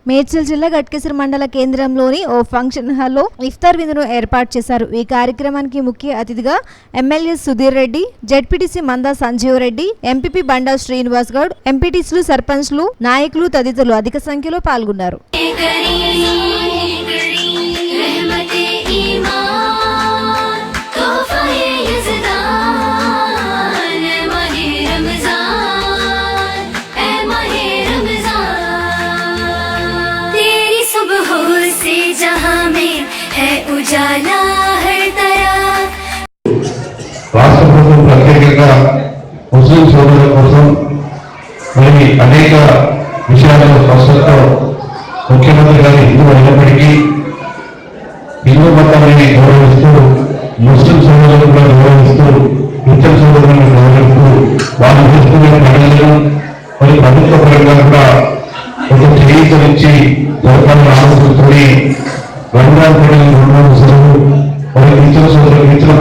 మేడ్చల్ జిల్లా గట్కేసర్ మండల కేంద్రంలోని ఓ ఫంక్షన్ హాల్లో ఇఫ్తార్ విందును ఏర్పాటు చేశారు. ఈ కార్యక్రమానికి ముఖ్య అతిథిగా ఎమ్మెల్యే సుధీర్ రెడ్డి, జెడ్పీటీసీ మందా సంజీవ్ రెడ్డి, ఎంపీపీ బండా శ్రీనివాస్ గౌడ్, ఎంపీటీసీలు, సర్పంచ్లు, నాయకులు తదితరులు అధిక సంఖ్యలో పాల్గొన్నారు. రాష్ట్ర ప్రభుత్వం ప్రత్యేకంగా ముస్లిం సోదరుల కోసం మరి అనేక విషయాల్లో స్పష్టత ముఖ్యమంత్రి గారి హిందూ అయినప్పటికీ హిందూ మతాన్ని గౌరవిస్తూ ముస్లిం సోదరులను కూడా గౌరవిస్తూ ఇతర సోదరులను గౌరవిస్తూ వాళ్ళు చేస్తున్న పనులను మరి ప్రభుత్వ పరంగా కూడా ఒక చేయించి జరపాలని ఆలోచిస్తుని రంజాన్ పండుగ 2 రోజులు మరి ఇతర సోదరులు ఇతర